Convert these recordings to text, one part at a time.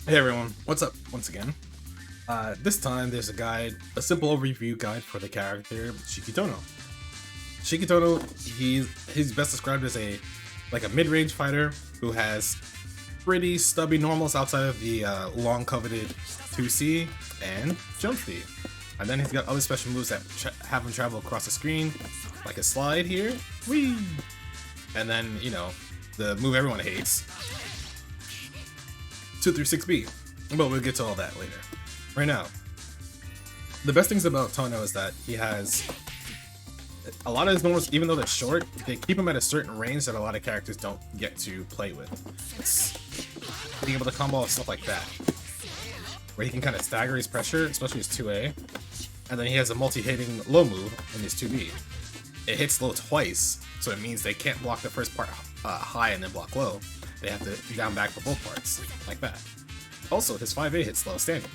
Hey everyone, what's up once again? This time there's a guide, a simple overview guide for the character Shiki Tohno. Shiki Tohno, he's best described as a mid-range fighter who has pretty stubby normals outside of the long coveted 2C and jump speed. And then he's got other special moves that have him travel across the screen, like a slide here, whee! And then, you know, the move everyone hates, 236B. But we'll get to all that later. Right now, the best things about Tohno is that he has a lot of his normals, even though they're short, they keep him at a certain range that a lot of characters don't get to play with. It's being able to combo stuff like that, where he can kind of stagger his pressure, especially his 2A, and then he has a multi-hitting low move in his 2B. It hits low twice, so it means they can't block the first part high and then block low. They have to down back for both parts, like that. Also, his 5A hits low standing,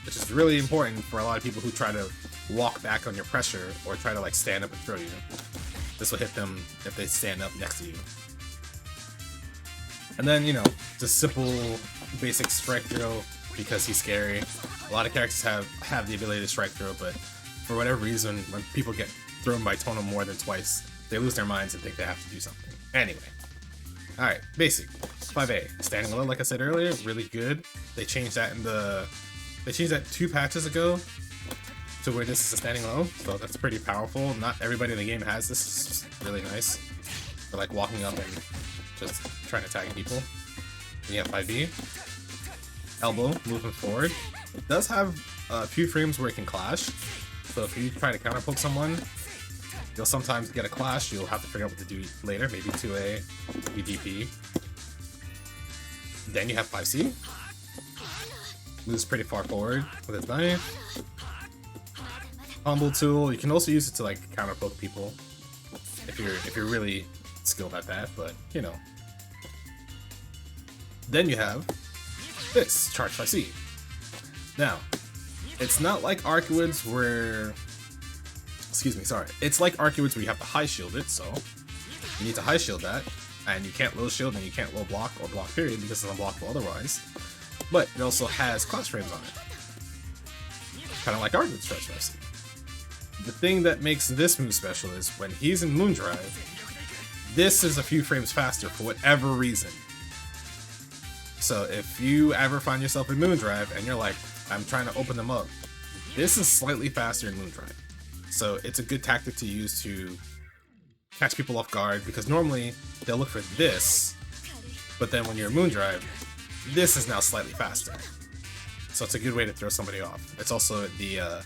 which is really important for a lot of people who try to walk back on your pressure or try to like stand up and throw you. This will hit them if they stand up next to you. And then, you know, just simple basic strike throw because he's scary. A lot of characters have the ability to strike throw, but for whatever reason, when people get thrown by Tohno more than twice, they lose their minds and think they have to do something. Anyway. Alright, basic. 5A. Standing low, like I said earlier, really good. They changed that they changed that 2 patches ago to where this is a standing low, so that's pretty powerful. Not everybody in the game has this. It's just really nice. For like walking up and just trying to tag people. Then you have 5B. Elbow, moving forward. It does have a few frames where it can clash. So if you try to counter poke someone, you'll sometimes get a clash. You'll have to figure out what to do later. Maybe 2A, maybe DP. Then you have 5C. Moves pretty far forward with its knife. Combo tool. You can also use it to like counter poke people if you're really skilled at that. But you know. Then you have this charge 5C. Now, it's not like Arcwoods where. It's like Arcwoods where you have to high shield it, so you need to high shield that, and you can't low shield and you can't low block or block period because it's unblockable otherwise. But it also has clash frames on it. Kind of like Arcwoods Charge 5C. The thing that makes this move special is when he's in Moondrive, this is a few frames faster for whatever reason. So if you ever find yourself in Moondrive and you're like, I'm trying to open them up, this is slightly faster in Moondrive. So it's a good tactic to use to catch people off guard, because normally they'll look for this, but then when you're in Moondrive, this is now slightly faster. So it's a good way to throw somebody off. It's also the,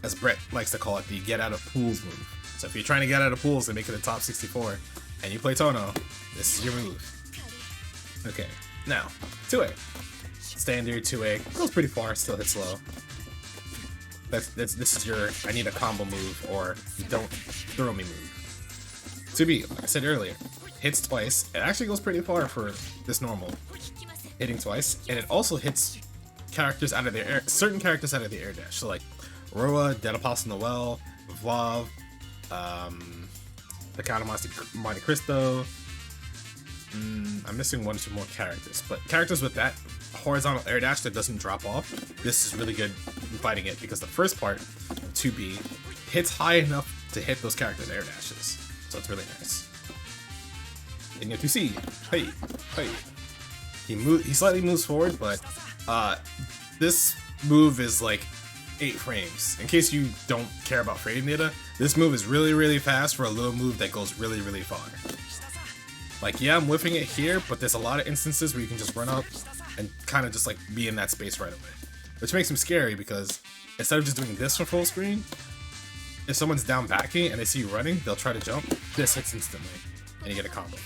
as Brett likes to call it, the get out of pools move. So if you're trying to get out of pools and make it a top 64, and you play Tohno, this is your move. Okay, now, 2A. Standard 2A, goes pretty far, still hits low. This is your I need a combo move or don't throw me move. 2B, like I said earlier, hits twice. It actually goes pretty far for this normal. Hitting twice, and it also hits characters out of the air, certain characters out of the air dash. So like Roa, Dead Apostle in the Well, Vlav, the Count of Monte Cristo. I'm missing 1 or 2 more characters, but characters with that horizontal air dash that doesn't drop off, this is really good in fighting it because the first part, 2B, hits high enough to hit those characters' air dashes. So it's really nice. Then you have 2C. Hey. He slightly moves forward, but this move is like 8 frames. In case you don't care about framing data, this move is really, really fast for a little move that goes really, really far. Like, yeah, I'm whiffing it here, but there's a lot of instances where you can just run up and kind of just like be in that space right away. Which makes him scary because instead of just doing this for full screen, if someone's down backing and they see you running, they'll try to jump, this hits instantly, and you get a combo.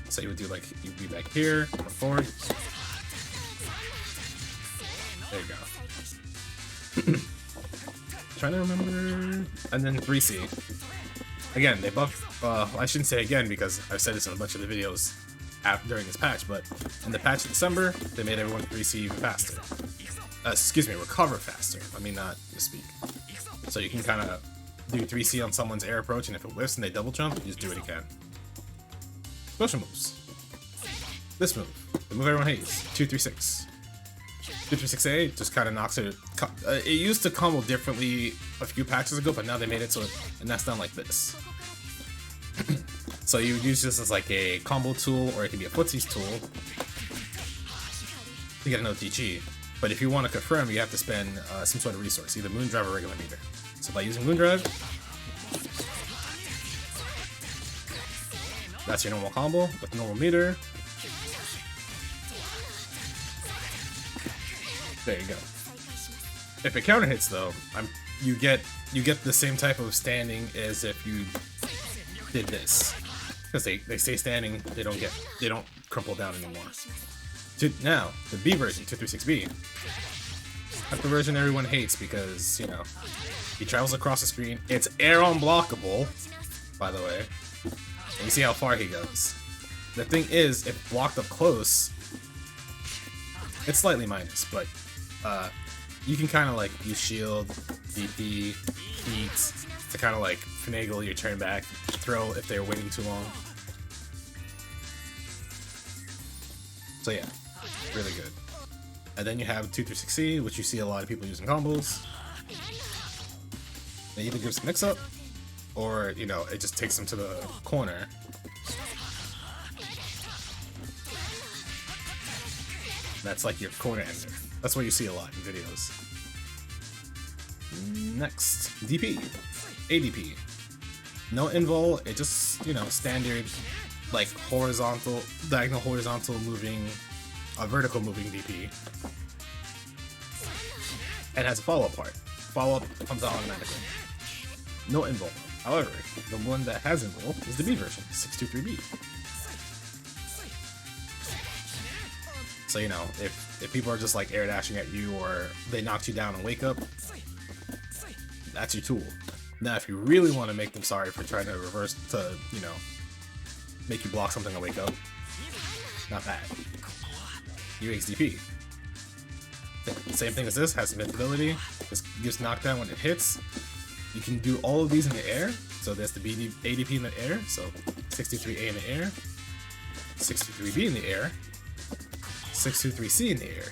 So you would do like, you'd be back here, come forward. There you go. Trying to remember, and then 3C. Again, they buffed, I shouldn't say again because I've said this in a bunch of the videos during this patch, but in the patch of December, they made everyone 3C even faster. Recover faster. Let me not misspeak. So you can kind of do 3C on someone's air approach, and if it whiffs and they double jump, you just do it again. Special moves. This move, the move everyone hates, 236. 236A just kind of knocks it. It used to combo differently a few patches ago, but now they made it so it knocks down like this. So you would use this as like a combo tool, or it can be a footsies tool to get an OTG. But if you want to confirm, you have to spend some sort of resource, either Moondrive or regular meter. So by using Moondrive, that's your normal combo with normal meter. There you go. If it counter hits though, you get the same type of standing as if you did this, because they stay standing. They don't crumple down anymore. Now the B version, 236B. That's the version everyone hates because, you know, he travels across the screen. It's air unblockable, by the way. And you see how far he goes. The thing is, if blocked up close, it's slightly minus, but you can kind of like use shield, DP, heat to kind of like finagle your turn back, throw if they're waiting too long. So yeah, really good. And then you have 236C, which you see a lot of people using combos. They either gives mix up, or, you know, it just takes them to the corner. That's like your corner ender. That's what you see a lot in videos. Next, DP. ADP. No invul, it just, you know, standard, like horizontal, diagonal horizontal moving, vertical moving DP. And has a follow-up part. Follow-up comes out automatically. No invul. However, the one that has invul is the B version, 623B. So, you know, if people are just like air dashing at you, or they knocked you down and wake up, that's your tool. Now, if you really want to make them sorry for trying to reverse to, you know, make you block something and wake up, not bad. UXDP. Same thing as this, has invincibility. This gives knockdown when it hits. You can do all of these in the air. So there's the ADP in the air, so 63A in the air, 63B in the air, 623C in the air.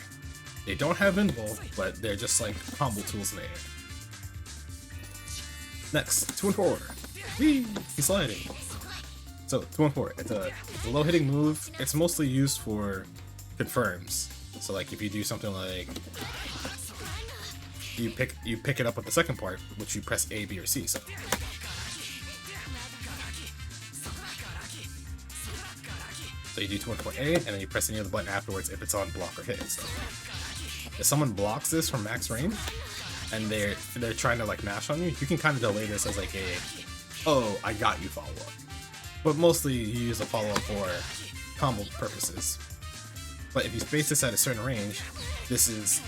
They don't have invul, but they're just like combo tools in the air. Next, 2 and 4. Whee! He's sliding. So 2 and 4. It's a low hitting move. It's mostly used for confirms. So like if you do something like you pick it up with the second part, which you press A, B, or C. So you do 2 and 4A, and then you press any other button afterwards if it's on block or hit. So if someone blocks this from max range and they're trying to like mash on you, you can kind of delay this as like a, oh, I got you follow up. But mostly you use a follow up for combo purposes. But if you space this at a certain range, this is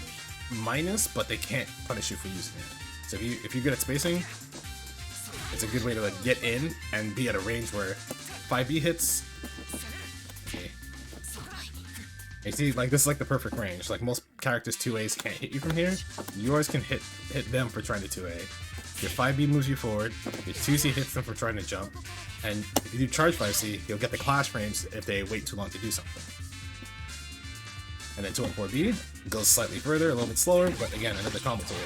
minus, but they can't punish you for using it. So if you're good at spacing, it's a good way to like get in and be at a range where 5B hits. Okay. You see, like this is like the perfect range. Like most characters 2As can't hit you from here. Yours can hit them for trying to 2A. Your 5B moves you forward. Your 2C hits them for trying to jump. And if you do charge 5C, you'll get the clash range if they wait too long to do something. And then 2 and 4B goes slightly further, a little bit slower, but again, another combo tool.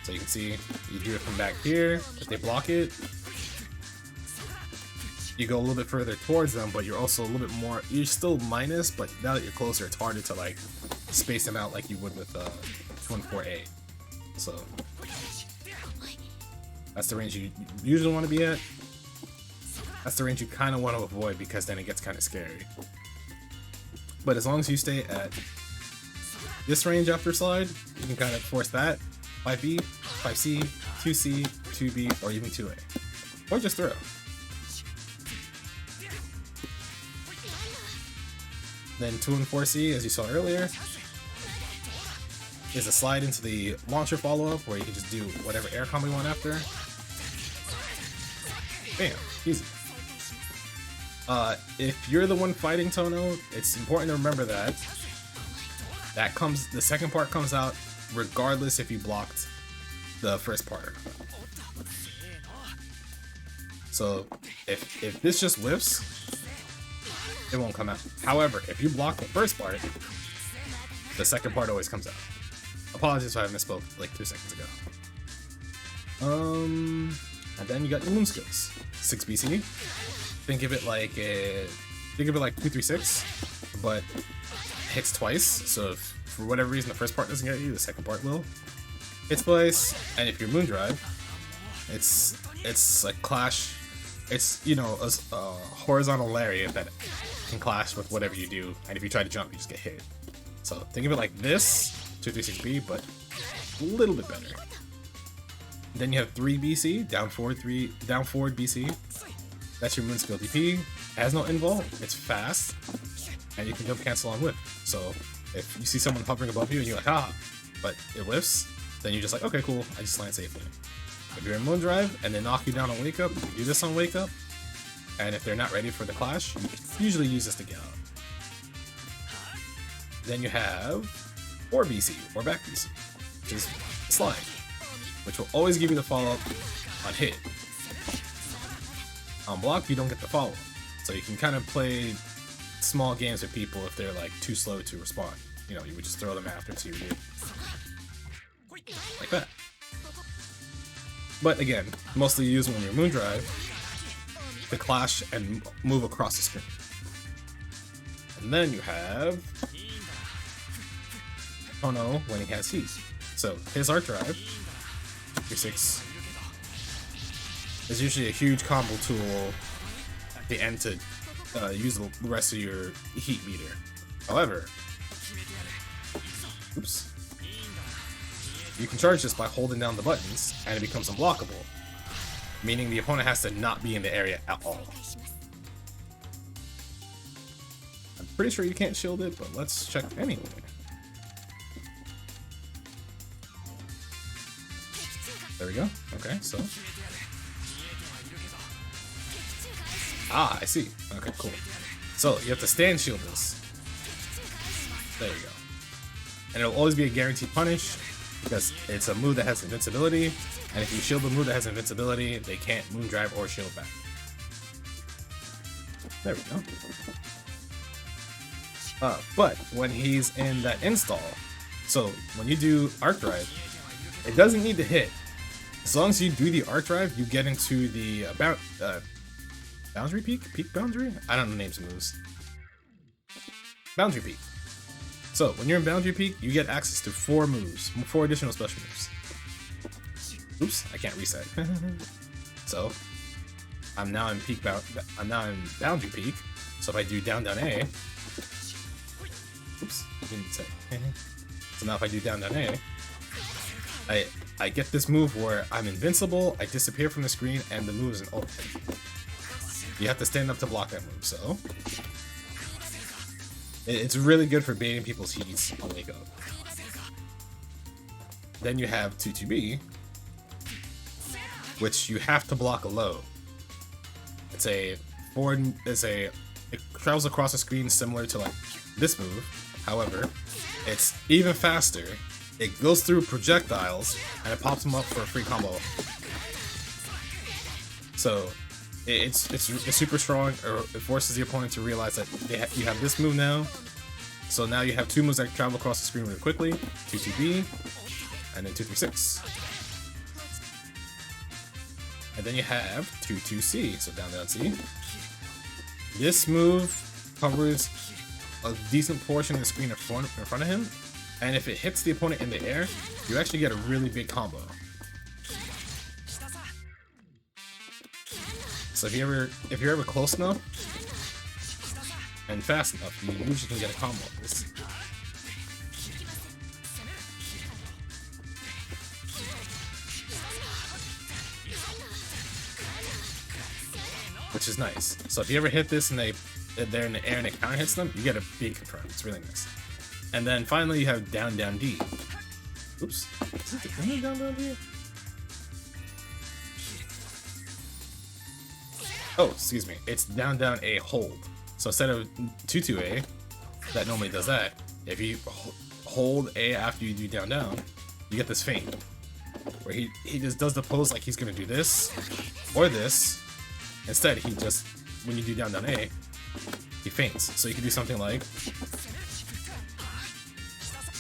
So you can see, you do it from back here. If they block it, you go a little bit further towards them, but you're also a little bit more, you're still minus, but now that you're closer, it's harder to like space them out like you would with 2 and 4A. So that's the range you usually want to be at. That's the range you kind of want to avoid, because then it gets kind of scary. But as long as you stay at this range after slide, you can kind of force that. 5B, 5C, 2C, 2B, or even 2A. Or just throw. Then 2 and 4C, as you saw earlier, is a slide into the launcher follow-up, where you can just do whatever air combo you want after. Bam, easy. If you're the one fighting Tohno, it's important to remember that the second part comes out regardless if you blocked the first part or not. So if this just whiffs, it won't come out. However, if you block the first part, the second part always comes out. Apologies if I misspoke like 2 seconds ago. And then you got your moon skills. 6 BC. Think of it like 236, but hits twice. So if for whatever reason the first part doesn't get you, the second part will. Hits twice, and if you're moon drive, it's like clash. It's, you know, a horizontal lariat that can clash with whatever you do, and if you try to jump, you just get hit. So think of it like this, 236B, but a little bit better. Then you have 3 BC, down forward BC. That's your moon skill DP. It has no invul, it's fast, and you can jump cancel on whip. So if you see someone hovering above you and you're like, ah, but it whiffs, then you're just like, okay, cool, I just land safely. If you're in moon drive and they knock you down on wake up, you can do this on wake up. And if they're not ready for the clash, you usually use this to get out. Then you have 4 BC, or back BC, which is slide, which will always give you the follow-up on hit. On block, you don't get the follow-up, so you can kind of play small games with people if they're like too slow to respond. You know, you would just throw them after to you, like that. But again, mostly used when you're moon drive to clash and move across the screen. And then you have Tohno when he has heat. So his art drive, your 6, is usually a huge combo tool at the end to use the rest of your heat meter. However, oops, you can charge this by holding down the buttons and it becomes unblockable, meaning the opponent has to not be in the area at all. I'm pretty sure you can't shield it, but let's check anyway. There we go. Okay, so. Ah, I see. Okay, cool. So you have to stand shield this. There you go. And it'll always be a guaranteed punish because it's a move that has invincibility. And if you shield the move that has invincibility, they can't moon drive or shield back. There we go. But when he's in that install, so when you do arc drive, it doesn't need to hit. As long as you do the arc drive, you get into the boundary peak? Peak boundary? I don't know names of moves. Boundary peak. So when you're in boundary peak, you get access to 4 moves, 4 additional special moves. Oops, I can't reset. So I'm now in boundary peak. So if I do down down A, oops, didn't say. So now if I do down down A, I get this move where I'm invincible, I disappear from the screen, and the move is an ult. You have to stand up to block that move, so it's really good for baiting people's heats on wake up. Then you have 2-2B, which you have to block a low. It travels across the screen similar to like this move. However, it's even faster. It goes through projectiles and it pops them up for a free combo. So it's super strong. Or it forces the opponent to realize that you have this move now. So now you have 2 moves that travel across the screen really quickly. 2-2B and then 2-3-6. And then you have 2-2-C, so down down C. This move covers a decent portion of the screen in front of him, and if it hits the opponent in the air, you actually get a really big combo. So if you're ever close enough and fast enough, you usually can get a combo of this. Which is nice. So if you ever hit this and they're in the air and it counter hits them, you get a big confirm. It's really nice. And then finally you have down down D. Oops. Is it down down D? Oh, excuse me. It's down down A hold. So instead of 2-2A, that normally does that, if you hold A after you do down down, you get this feint. Where he just does the pose like he's gonna do this or this. Instead, he just, when you do down down A, he feints. So you can do something like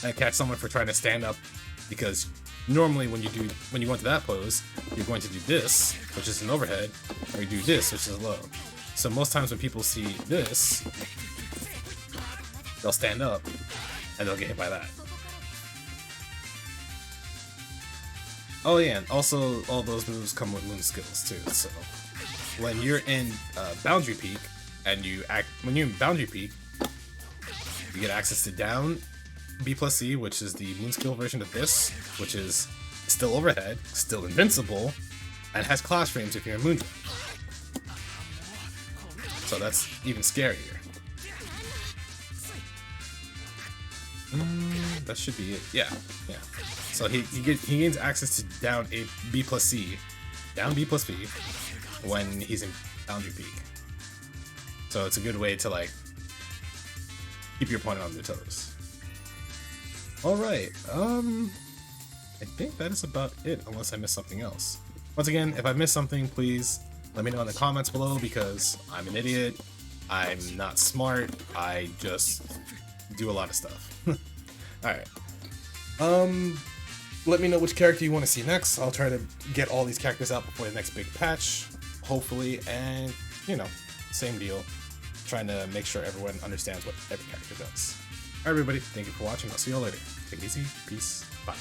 and catch someone for trying to stand up, because normally when you go into that pose, you're going to do this, which is an overhead, or you do this, which is low. So most times when people see this, they'll stand up and they'll get hit by that. Oh yeah, and also all those moves come with moon skills too. So when you're in Boundary Peak and when you're in Boundary Peak, you get access to down B plus C, which is the moon skill version of this, which is still overhead, still invincible, and has class frames if you're in Moondrop. So that's even scarier. That should be it. Yeah. So he gains access to down B plus C, down B plus B, when he's in Boundary Peak. So it's a good way to like keep your opponent on their toes. All right. I think that is about it, unless I missed something else. Once again, if I missed something, please let me know in the comments below, because I'm an idiot. I'm not smart. I just do a lot of stuff. Alright. Let me know which character you want to see next. I'll try to get all these characters out before the next big patch, hopefully, and, you know, same deal. Trying to make sure everyone understands what every character does. Alright everybody, thank you for watching. I'll see you all later. Take it easy. Peace. Bye.